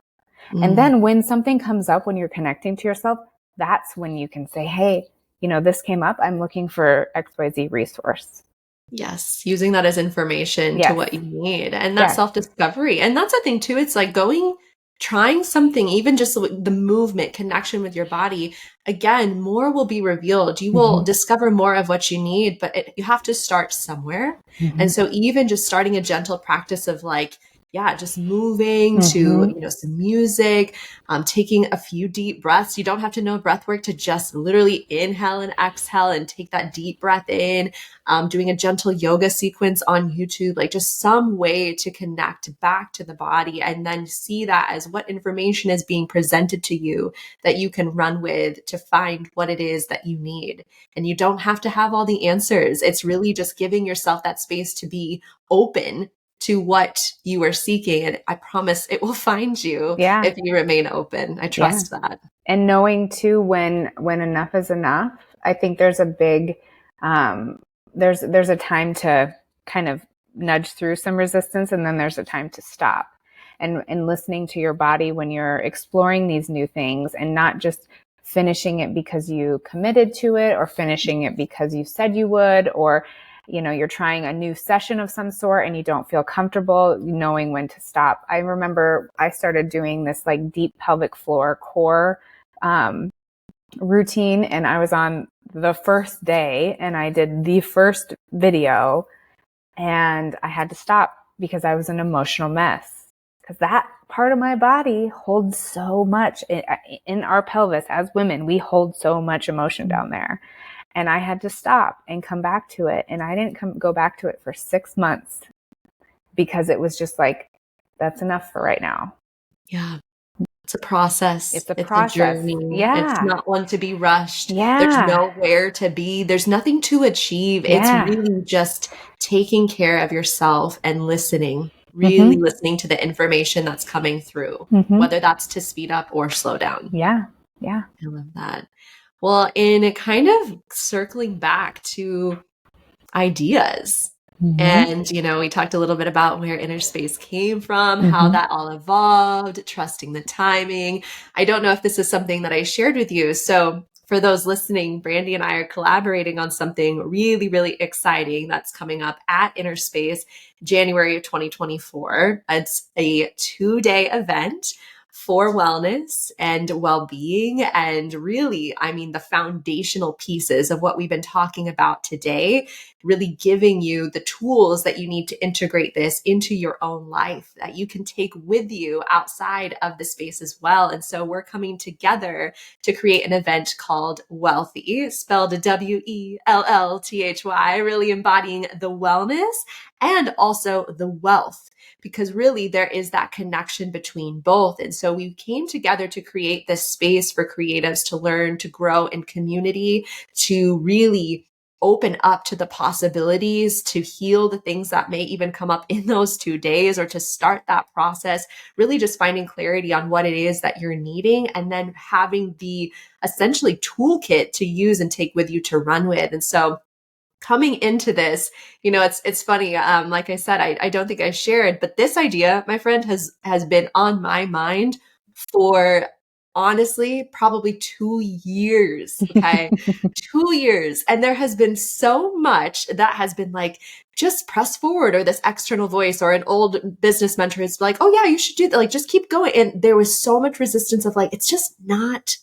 And then when something comes up, when you're connecting to yourself, that's when you can say, hey, this came up. I'm looking for XYZ resource. Yes. Using that as information to what you need, and that self-discovery. And that's the thing too. It's like trying something, even just the movement, connection with your body. Again, more will be revealed. You will discover more of what you need, but you have to start somewhere. And so even just starting a gentle practice of just moving to, some music, taking a few deep breaths. You don't have to know breath work to just literally inhale and exhale and take that deep breath in, doing a gentle yoga sequence on YouTube, like just some way to connect back to the body, and then see that as what information is being presented to you that you can run with to find what it is that you need. And you don't have to have all the answers. It's really just giving yourself that space to be open to what you are seeking. And I promise it will find you if you remain open. I trust that. And knowing too, when enough is enough. I think there's a big, there's a time to kind of nudge through some resistance, and then there's a time to stop. And listening to your body when you're exploring these new things, and not just finishing it because you committed to it, or finishing it because you said you would, or you're trying a new session of some sort and you don't feel comfortable knowing when to stop. I remember I started doing this like deep pelvic floor core routine, and I was on the first day and I did the first video, and I had to stop because I was an emotional mess, because that part of my body holds so much in our pelvis. As women, we hold so much emotion down there. And I had to stop and come back to it. And I didn't go back to it for 6 months, because it was just like, that's enough for right now. Yeah. It's a process. It's a It's a process. journey. It's Yeah. not one to be rushed. There's Yeah. nowhere to be. There's nothing to achieve. It's Yeah. really just taking care of yourself and listening, really Mm-hmm. listening to the information that's coming through, Mm-hmm. whether that's to speed up or slow down. Yeah. Yeah. I love that. Well, in kind of circling back to ideas. Mm-hmm. And, we talked a little bit about where inner space came from, how Mm-hmm. that all evolved, trusting the timing. I don't know if this is something that I shared with you. So, for those listening, Brandy and I are collaborating on something really, really exciting that's coming up at Inner Space, January of 2024. It's a 2-day event for wellness and well-being, and really, I mean, the foundational pieces of what we've been talking about today, really giving you the tools that you need to integrate this into your own life that you can take with you outside of the space as well. And so we're coming together to create an event called Wealthy, spelled Wellthy, really embodying the wellness and also the wealth, because really there is that connection between both. And so we came together to create this space for creatives to learn, to grow in community, to really open up to the possibilities, to heal the things that may even come up in those 2 days, or to start that process, really just finding clarity on what it is that you're needing, and then having the essentially toolkit to use and take with you to run with. And so coming into this, it's funny. Like I said, I don't think I shared, but this idea, my friend, has been on my mind for honestly probably 2 years. Okay, 2 years, and there has been so much that has been like, just press forward, or this external voice, or an old business mentor is like, oh yeah, you should do that. Like, just keep going. And there was so much resistance of like, it's just not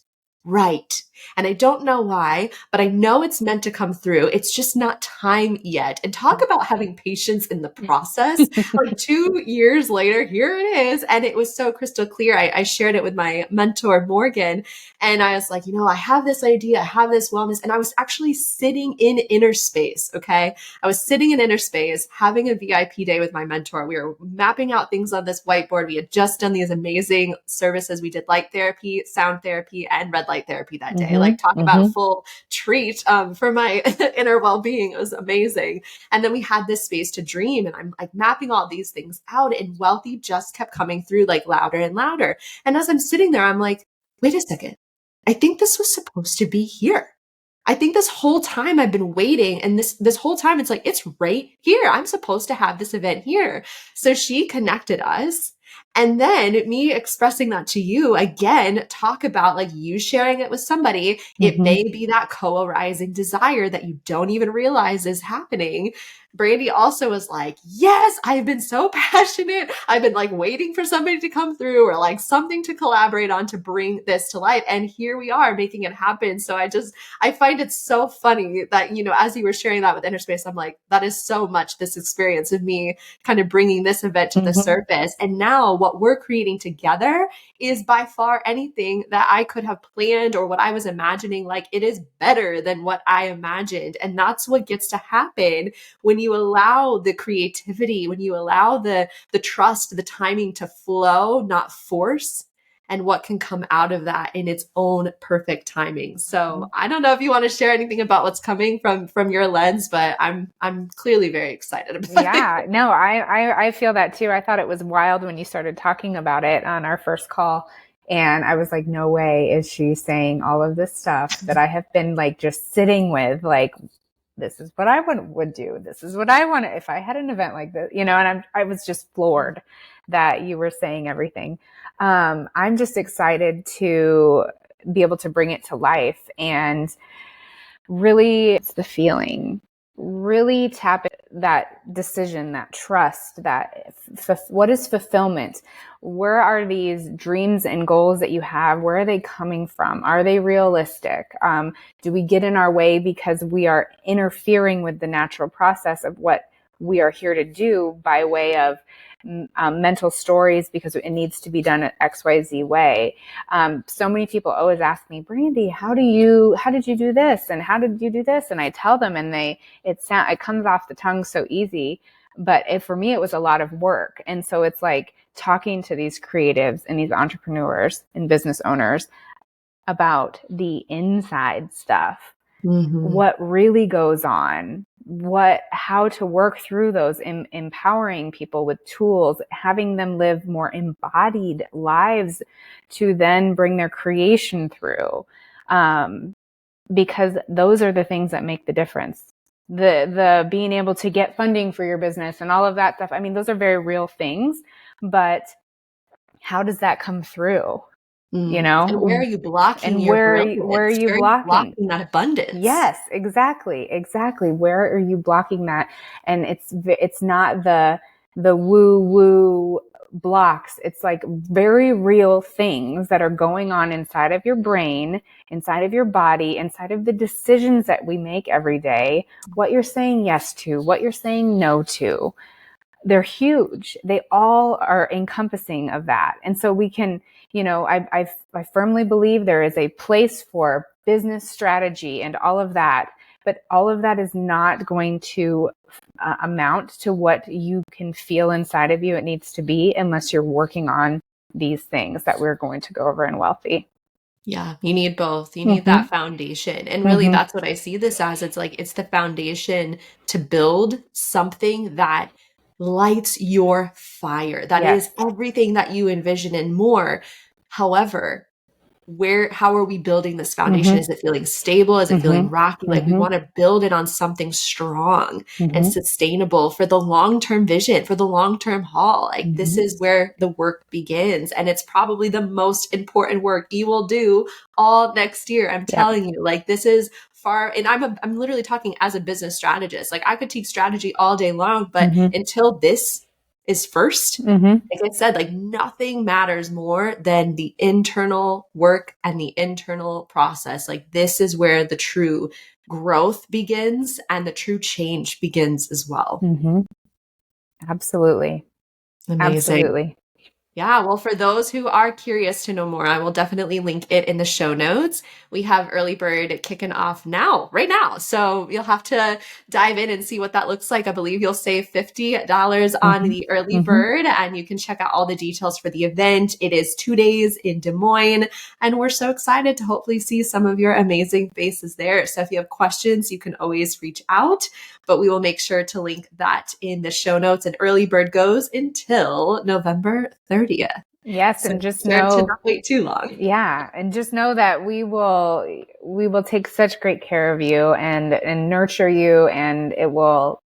right. And I don't know why, but I know it's meant to come through. It's just not time yet. And talk about having patience in the process. Like 2 years later, here it is. And it was so crystal clear. I shared it with my mentor, Morgan. And I was like, I have this idea, I have this wellness. And I was actually sitting in inner space. Okay. I was sitting in inner space, having a VIP day with my mentor. We were mapping out things on this whiteboard. We had just done these amazing services. We did light therapy, sound therapy, and red light therapy that day. Like, talk about a full treat for my inner well-being. It was amazing. And then we had this space to dream, and I'm like mapping all these things out, and Wealthy just kept coming through like louder and louder. And as I'm sitting there, I'm like, wait a second. I think this was supposed to be here. I think this whole time I've been waiting, and this whole time it's like, it's right here. I'm supposed to have this event here. So she connected us. And then me expressing that to you again, talk about like you sharing it with somebody. It may be that co-arising desire that you don't even realize is happening. Brandy also was like, yes, I've been so passionate. I've been like waiting for somebody to come through, or like something to collaborate on to bring this to life. And here we are making it happen. So I find it so funny that, as you were sharing that with Inner Space, I'm like, that is so much this experience of me kind of bringing this event to the surface. And now what we're creating together is by far anything that I could have planned or what I was imagining. Like, it is better than what I imagined. And that's what gets to happen when you allow the creativity, when you allow the trust, the timing to flow, not force, and what can come out of that in its own perfect timing. So I don't know if you want to share anything about what's coming from your lens, but I'm clearly very excited about it. Yeah, no, I feel that too. I thought it was wild when you started talking about it on our first call. And I was like, no way is she saying all of this stuff that I have been like just sitting with, like, this is what I would do. This is what I want to, if I had an event like this, and I was just floored that you were saying everything. I'm just excited to be able to bring it to life, and really it's the feeling, really tap that decision, that trust, that what is fulfillment? Where are these dreams and goals that you have? Where are they coming from? Are they realistic? Do we get in our way because we are interfering with the natural process of what we are here to do by way of mental stories because it needs to be done an XYZ way? So many people always ask me, Brandy, how did you do this? And how did you do this? And I tell them, and it comes off the tongue so easy, But for me, it was a lot of work. And so it's like talking to these creatives and these entrepreneurs and business owners about the inside stuff, what really goes on, how to work through those, empowering people with tools, having them live more embodied lives to then bring their creation through. Because those are the things that make the difference. The being able to get funding for your business and all of that stuff. I mean, those are very real things, but how does that come through? You know, and where are you blocking and your where are you blocking that abundance? Yes, exactly. Where are you blocking that? And it's not the woo woo blocks. It's like very real things that are going on inside of your brain, inside of your body, inside of the decisions that we make every day, what you're saying yes to, what you're saying no to. They're huge. They all are encompassing of that. And so we can, you know, I firmly believe there is a place for business strategy and all of that, but all of that is not going to amount to what you can feel inside of you it needs to be unless you're working on these things that we're going to go over in Wealthy. Yeah, you need both. You need that foundation. And really, that's what I see this as. It's like, it's the foundation to build something that lights your fire. That is everything that you envision and more. However, how are we building this foundation? Is it feeling stable? Is it feeling rocky? Like, we want to build it on something strong and sustainable for the long-term vision, for the long-term haul. Like, this is where the work begins. And it's probably the most important work you will do all next year. I'm telling you, like, this is far, and I'm literally talking as a business strategist. Like, I could teach strategy all day long, but until this is first, like I said, like, nothing matters more than the internal work and the internal process. Like, this is where the true growth begins and the true change begins as well. Absolutely. Amazing. Absolutely. Yeah, well, for those who are curious to know more, I will definitely link it in the show notes. We have Early Bird kicking off right now. So you'll have to dive in and see what that looks like. I believe you'll save $50 on the Early Bird, and you can check out all the details for the event. It is 2 days in Des Moines, and we're so excited to hopefully see some of your amazing faces there. So if you have questions, you can always reach out, but we will make sure to link that in the show notes. And Early Bird goes until November 30th. Yes, so and just know to not wait too long. Yeah, and just know that we will take such great care of you and nurture you, and it will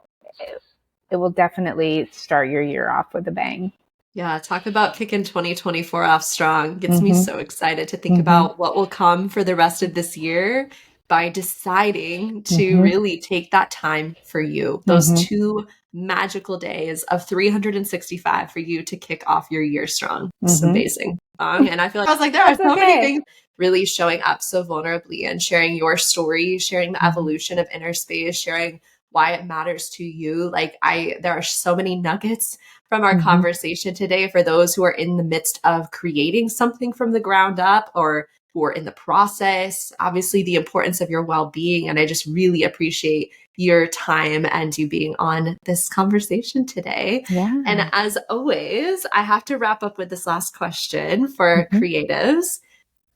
definitely start your year off with a bang. Yeah, talk about kicking 2024 off strong. Gets me so excited to think about what will come for the rest of this year by deciding to really take that time for you. Those 2 magical days of 365 for you to kick off your year strong. It's amazing. And I feel like I was like, there are so many things really showing up so vulnerably and sharing your story, sharing the evolution of Inner Space, sharing why it matters to you. Like, there are so many nuggets from our conversation today for those who are in the midst of creating something from the ground up or who are in the process. Obviously, the importance of your well-being. And I just really appreciate your time and you being on this conversation today. Yeah. And as always, I have to wrap up with this last question for creatives.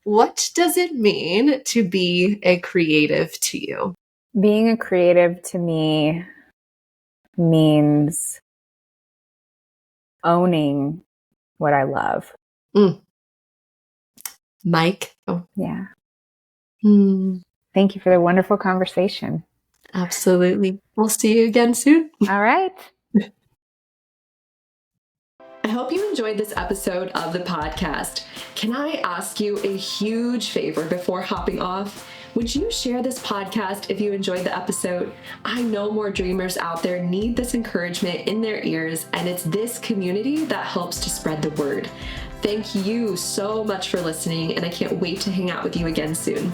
What does it mean to be a creative to you? Being a creative to me means owning what I love. Mike? Oh. Yeah. Thank you for the wonderful conversation. Absolutely. We'll see you again soon. All right. I hope you enjoyed this episode of the podcast. Can I ask you a huge favor before hopping off? Would you share this podcast if you enjoyed the episode? I know more dreamers out there need this encouragement in their ears, and it's this community that helps to spread the word. Thank you so much for listening, and I can't wait to hang out with you again soon.